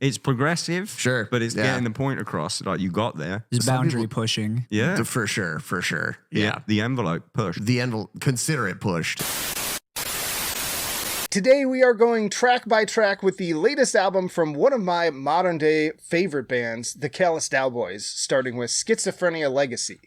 It's progressive, Sure, but it's yeah. getting the point across. Like, you got there. It's boundary pushing. Yeah. For sure. Yeah. The envelope pushed. The envelope, consider it pushed. Today we are going track by track with the latest album from one of my modern day favorite bands, the Callous Daoboys, starting with Schizophrenia Legacy.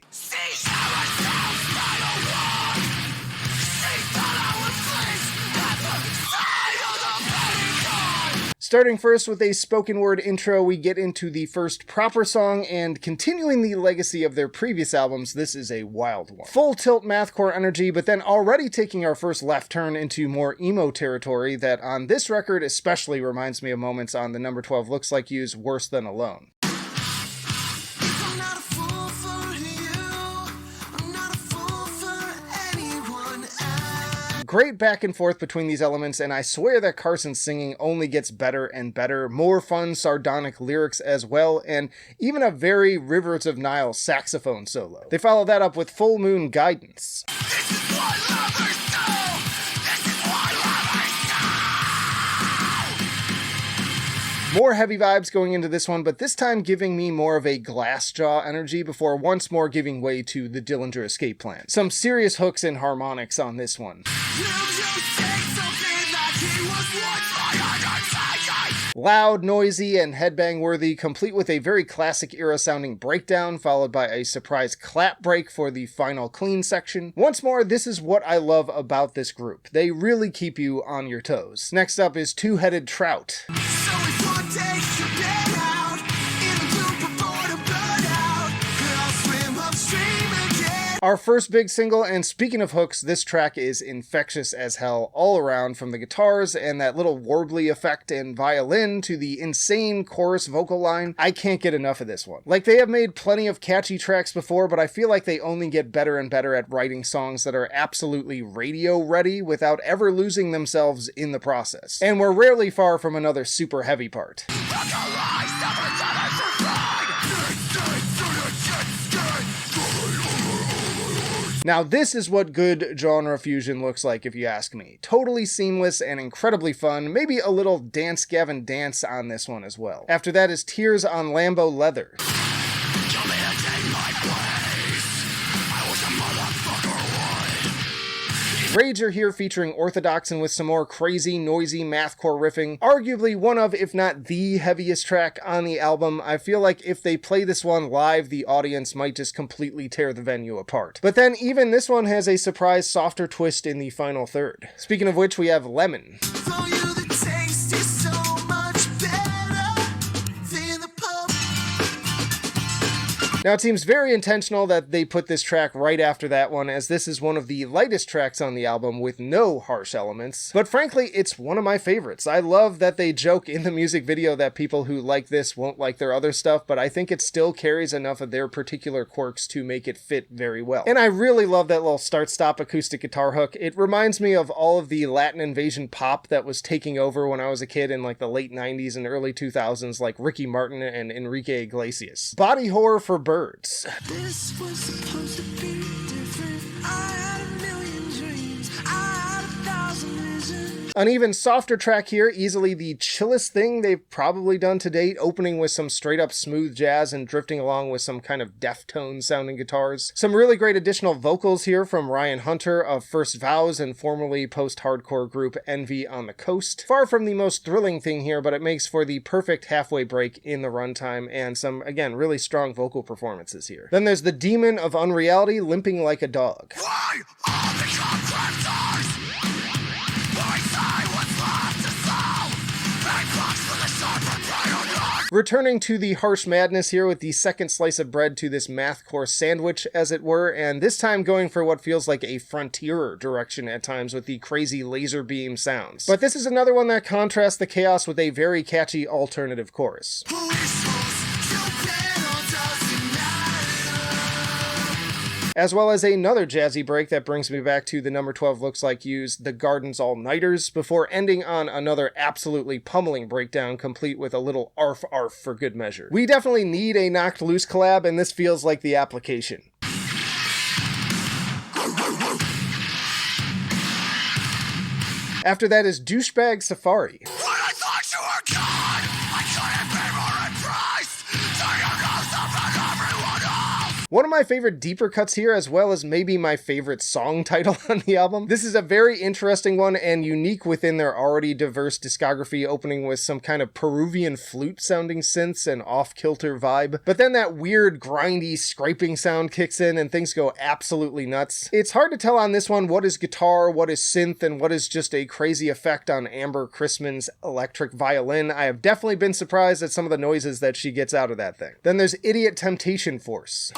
Starting first with a spoken word intro, we get into the first proper song, and continuing the legacy of their previous albums, this is a wild one. Full tilt mathcore energy, but then already taking our first left turn into more emo territory that on this record especially reminds me of moments on the number 12 Looks Like You's Worse Than Alone. Great back and forth between these elements, and I swear that Carson's singing only gets better and better. More fun, sardonic lyrics as well, and even a very Rivers of Nile saxophone solo. They follow that up with Full Moon Guidance. More heavy vibes going into this one, but this time giving me more of a Glassjaw energy before once more giving way to the Dillinger Escape Plan. Some serious hooks and harmonics on this one. Loud, noisy, and headbang worthy, complete with a very classic era sounding breakdown, followed by a surprise clap break for the final clean section. Once more, this is what I love about this group. They really keep you on your toes. Next up is Two-Headed Trout. Our first big single, and speaking of hooks, this track is infectious as hell all around, from the guitars and that little warbly effect and violin to the insane chorus vocal line. I can't get enough of this one. Like, they have made plenty of catchy tracks before, but I feel like they only get better and better at writing songs that are absolutely radio ready without ever losing themselves in the process. And we're rarely far from another super heavy part. Now this is what good genre fusion looks like, if you ask me. Totally seamless and incredibly fun, maybe a little Dance Gavin Dance on this one as well. After that is Tears on Lambo Leather. Rager here featuring Orthodoxin with some more crazy, noisy mathcore riffing. Arguably one of, if not the heaviest track on the album. I feel like if they play this one live, the audience might just completely tear the venue apart. But then even this one has a surprise softer twist in the final third. Speaking of which, we have Lemon. Now it seems very intentional that they put this track right after that one, as this is one of the lightest tracks on the album with no harsh elements. But frankly, it's one of my favorites. I love that they joke in the music video that people who like this won't like their other stuff, but I think it still carries enough of their particular quirks to make it fit very well. And I really love that little start-stop acoustic guitar hook. It reminds me of all of the Latin invasion pop that was taking over when I was a kid in like the late 90s and early 2000s, like Ricky Martin and Enrique Iglesias. Body horror for birds. This was supposed to be different. I had a million dreams. I had 1,000 reasons. An even softer track here, easily the chillest thing they've probably done to date, opening with some straight up smooth jazz and drifting along with some kind of Deftone sounding guitars. Some really great additional vocals here from Ryan Hunter of First Vows and formerly post-hardcore group Envy on the Coast. Far from the most thrilling thing here, but it makes for the perfect halfway break in the runtime and some, again, really strong vocal performances here. Then there's the Demon of Unreality limping like a dog. Why all the contractors? Why say what's left to sell? Big bucks for the sharper predator. Returning to the harsh madness here with the second slice of bread to this mathcore sandwich, as it were, and this time going for what feels like a frontierer direction at times with the crazy laser beam sounds. But this is another one that contrasts the chaos with a very catchy alternative chorus. As well as another jazzy break that brings me back to the number 12 Looks Like You's The Garden's All-Nighters, before ending on another absolutely pummeling breakdown, complete with a little arf arf for good measure. We definitely need a Knocked Loose collab, and this feels like the application. After that is Douchebag Safari. When I thought you were gone, I couldn't One of my favorite deeper cuts here, as well as maybe my favorite song title on the album. This is a very interesting one and unique within their already diverse discography, opening with some kind of Peruvian flute sounding synths and off-kilter vibe. But then that weird grindy scraping sound kicks in and things go absolutely nuts. It's hard to tell on this one what is guitar, what is synth, and what is just a crazy effect on Amber Christman's electric violin. I have definitely been surprised at some of the noises that she gets out of that thing. Then there's Idiot Temptation Force.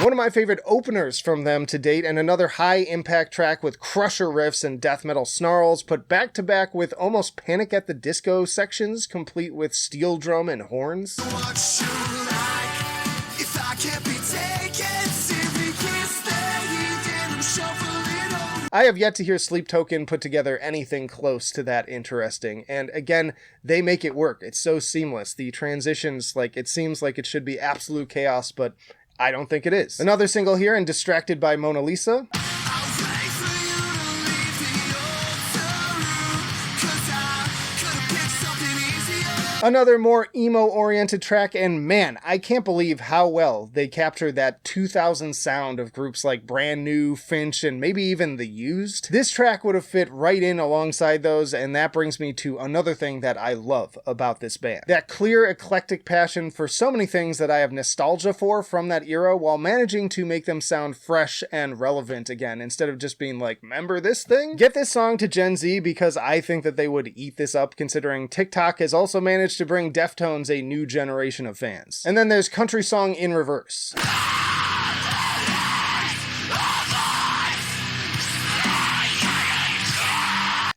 One of my favorite openers from them to date, and another high-impact track with crusher riffs and death metal snarls, put back-to-back with almost Panic at the Disco sections, complete with steel drum and horns. I have yet to hear Sleep Token put together anything close to that interesting, and again, they make it work. It's so seamless. The transitions, it seems like it should be absolute chaos, but I don't think it is. Another single here, and Distracted by Mona Lisa. Another more emo-oriented track, and man, I can't believe how well they captured that 2000 sound of groups like Brand New, Finch, and maybe even The Used. This track would have fit right in alongside those, and that brings me to another thing that I love about this band. That clear, eclectic passion for so many things that I have nostalgia for from that era, while managing to make them sound fresh and relevant again, instead of just being like, remember this thing? Get this song to Gen Z, because I think that they would eat this up, considering TikTok has also managed to bring Deftones a new generation of fans. And then there's Country Song in Reverse.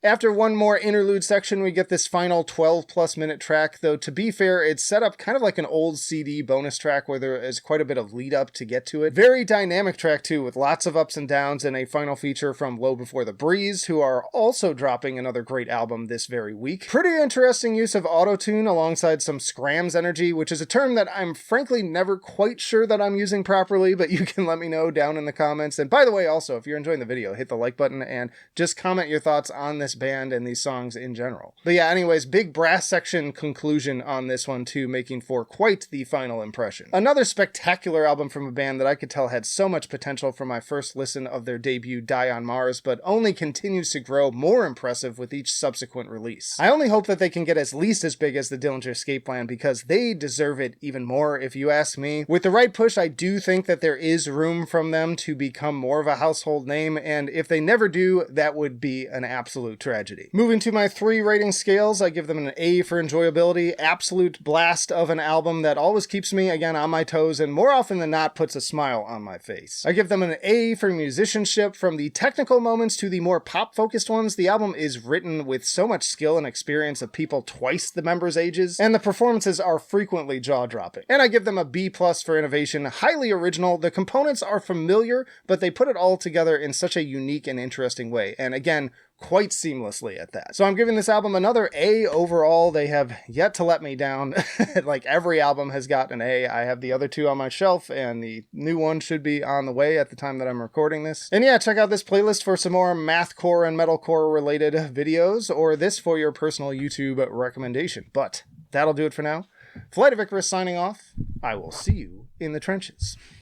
After one more interlude section, we get this final 12+ minute track, though to be fair, it's set up kind of like an old CD bonus track where there is quite a bit of lead up to get to it. Very dynamic track too, with lots of ups and downs, and a final feature from Low Before the Breeze, who are also dropping another great album this very week. Pretty interesting use of auto-tune alongside some scrams energy, which is a term that I'm frankly never quite sure that I'm using properly, but you can let me know down in the comments. And by the way, also, if you're enjoying the video, hit the like button and just comment your thoughts on this band and these songs in general. But yeah, anyways, big brass section conclusion on this one too, making for quite the final impression. Another spectacular album from a band that I could tell had so much potential from my first listen of their debut Die on Mars, but only continues to grow more impressive with each subsequent release. I only hope that they can get at least as big as the Dillinger Escape Plan, because they deserve it even more if you ask me. With the right push, I do think that there is room from them to become more of a household name, and if they never do, that would be an absolute tragedy. Moving to my 3 rating scales, I give them an A for enjoyability, absolute blast of an album that always keeps me, again, on my toes, and more often than not puts a smile on my face. I give them an A for musicianship. From the technical moments to the more pop-focused ones, the album is written with so much skill and experience of people twice the members' ages, and the performances are frequently jaw-dropping. And I give them a B+ for innovation, highly original. The components are familiar, but they put it all together in such a unique and interesting way, and again, quite seamlessly at that. So I'm giving this album another A overall. They have yet to let me down. Like every album has got an A. I have the other 2 on my shelf, and the new one should be on the way at the time that I'm recording this. And yeah, check out this playlist for some more mathcore and metalcore related videos, or this for your personal YouTube recommendation. But that'll do it for now. Flight of Icarus signing off. I will see you in the trenches.